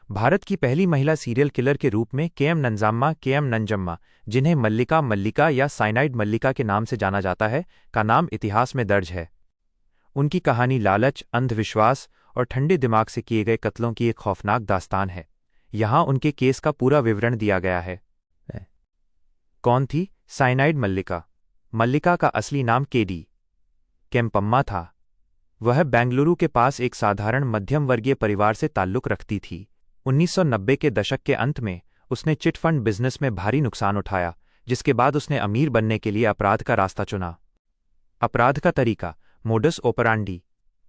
भारत की पहली महिला सीरियल किलर के रूप में के एम नंजम्मा, जिन्हें मल्लिका मल्लिका या साइनाइड मल्लिका के नाम से जाना जाता है, का नाम इतिहास में दर्ज है। उनकी कहानी लालच, अंधविश्वास और ठंडे दिमाग से किए गए कत्लों की एक खौफनाक दास्तान है। यहाँ उनके केस का पूरा विवरण दिया गया है। कौन थी साइनाइड मल्लिका? मल्लिका का असली नाम केडी केम्पम्मा था। वह बेंगलुरु के पास एक साधारण मध्यम वर्गीय परिवार से ताल्लुक रखती थी। 1990 के दशक के अंत में उसने चिट फंड बिजनेस में भारी नुकसान उठाया, जिसके बाद उसने अमीर बनने के लिए अपराध का रास्ता चुना। अपराध का तरीका, मोडस ओपरांडी।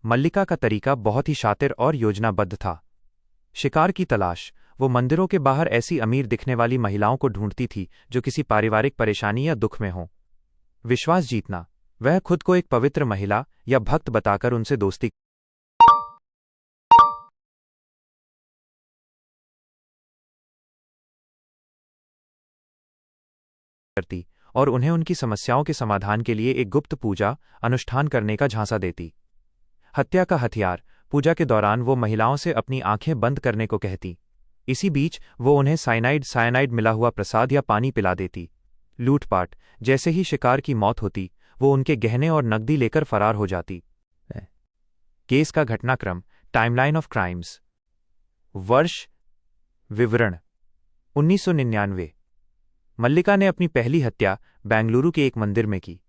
मल्लिका का तरीका बहुत ही शातिर और योजनाबद्ध था। शिकार की तलाश, वो मंदिरों के बाहर ऐसी अमीर दिखने वाली महिलाओं को ढूंढती थी जो किसी पारिवारिक परेशानी या दुख में हों। विश्वास जीतना, वह खुद को एक पवित्र महिला या भक्त बताकर उनसे दोस्ती करती और उन्हें उनकी समस्याओं के समाधान के लिए एक गुप्त पूजा अनुष्ठान करने का झांसा देती। हत्या का हथियार, पूजा के दौरान वो महिलाओं से अपनी आंखें बंद करने को कहती। इसी बीच वो उन्हें साइनाइड मिला हुआ प्रसाद या पानी पिला देती। लूटपाट, जैसे ही शिकार की मौत होती वो उनके गहने और नकदी लेकर फरार हो जाती। केस का घटनाक्रम, टाइमलाइन ऑफ क्राइम्स। वर्ष विवरण, 1999। मल्लिका ने अपनी पहली हत्या बेंगलुरु के एक मंदिर में की।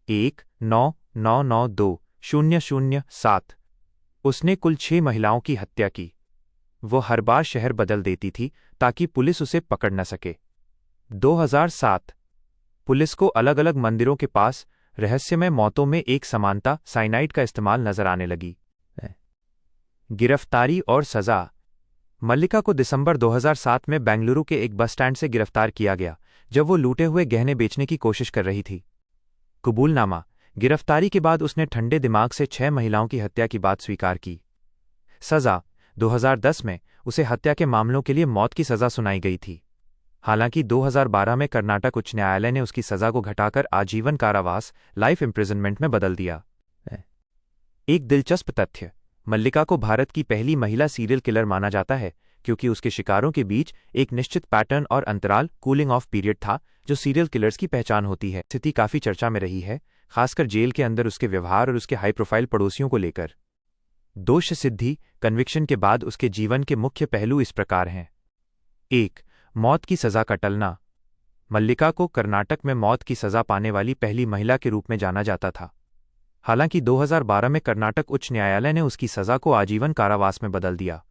1-9-9-9-2-0-0-7। उसने कुल 6 महिलाओं की हत्या की। वो हर बार शहर बदल देती थी ताकि पुलिस उसे पकड़ न सके। 2007। पुलिस को अलग अलग मंदिरों के पास रहस्यमय मौतों में एक समानता, साइनाइड का इस्तेमाल नजर आने लगी। गिरफ्तारी और सजा। मल्लिका को दिसंबर 2007 में बेंगलुरु के एक बस स्टैंड से गिरफ्तार किया गया जब वो लूटे हुए गहने बेचने की कोशिश कर रही थी। कबूलनामा, गिरफ्तारी के बाद उसने ठंडे दिमाग से 6 महिलाओं की हत्या की बात स्वीकार की। सजा, 2010 में उसे हत्या के मामलों के लिए मौत की सजा सुनाई गई थी। हालांकि 2012 में कर्नाटक उच्च न्यायालय ने उसकी सजा को घटाकर आजीवन कारावास, लाइफ इम्प्रिजनमेंट में बदल दिया। एक दिलचस्प तथ्य, मल्लिका को भारत की पहली महिला सीरियल किलर माना जाता है क्योंकि उसके शिकारों के बीच एक निश्चित पैटर्न और अंतराल, कूलिंग ऑफ पीरियड था, जो सीरियल किलर्स की पहचान होती है। स्थिति काफी चर्चा में रही है, खासकर जेल के अंदर उसके व्यवहार और उसके हाई प्रोफाइल पड़ोसियों को लेकर। दोष सिद्धि, कन्विक्शन के बाद उसके जीवन के मुख्य पहलू इस प्रकार हैं। 1. मौत की सजा का टलना। मल्लिका को कर्नाटक में मौत की सजा पाने वाली पहली महिला के रूप में जाना जाता था। हालांकि 2012 में कर्नाटक उच्च न्यायालय ने उसकी सजा को आजीवन कारावास में बदल दिया।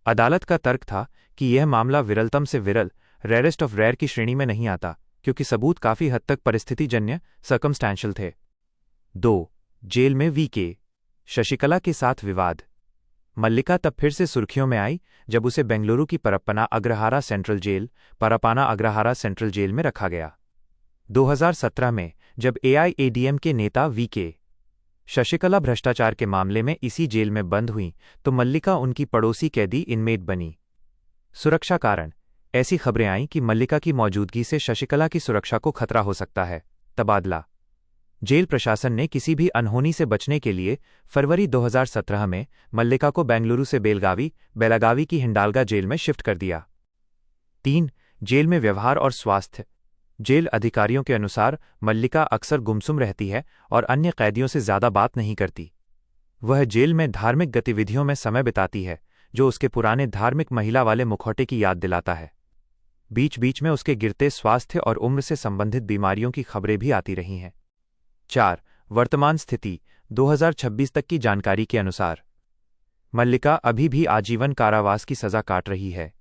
अदालत का तर्क था कि यह मामला विरलतम से विरल, रेयरेस्ट ऑफ रेयर की श्रेणी में नहीं आता, क्योंकि सबूत काफी हद तक परिस्थितिजन्य, सर्कमस्टैंशियल थे। 2. जेल में वीके शशिकला के साथ विवाद। मल्लिका तब फिर से सुर्खियों में आई जब उसे बेंगलुरु की परप्पाना अग्रहारा सेंट्रल जेल में रखा गया। 2017 में जब AIADM के नेता वीके शशिकला भ्रष्टाचार के मामले में इसी जेल में बंद हुई तो मल्लिका उनकी पड़ोसी कैदी इनमेट बनी। सुरक्षा कारण, ऐसी खबरें आईं कि मल्लिका की मौजूदगी से शशिकला की सुरक्षा को खतरा हो सकता है। तबादला, जेल प्रशासन ने किसी भी अनहोनी से बचने के लिए फरवरी 2017 में मल्लिका को बेंगलुरु से बेलागावी की हिंडालगा जेल में शिफ्ट कर दिया। 3. जेल में व्यवहार और स्वास्थ्य। जेल अधिकारियों के अनुसार मल्लिका अक्सर गुमसुम रहती है और अन्य कैदियों से ज्यादा बात नहीं करती। वह जेल में धार्मिक गतिविधियों में समय बिताती है, जो उसके पुराने धार्मिक महिला वाले मुखौटे की याद दिलाता है। बीच बीच में उसके गिरते स्वास्थ्य और उम्र से संबंधित बीमारियों की खबरें भी आती रही हैं। 4. वर्तमान स्थिति, 2026 तक की जानकारी के अनुसार मल्लिका अभी भी आजीवन कारावास की सजा काट रही है।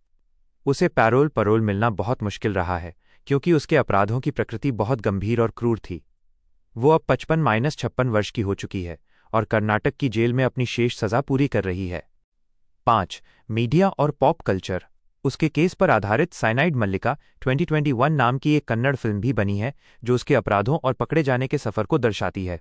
उसे पैरोल मिलना बहुत मुश्किल रहा है क्योंकि उसके अपराधों की प्रकृति बहुत गंभीर और क्रूर थी। वो अब 55-56 वर्ष की हो चुकी है और कर्नाटक की जेल में अपनी शेष सजा पूरी कर रही है। 5. मीडिया और पॉप कल्चर। उसके केस पर आधारित साइनाइड मल्लिका 2021 नाम की एक कन्नड़ फिल्म भी बनी है जो उसके अपराधों और पकड़े जाने के सफर को दर्शाती है।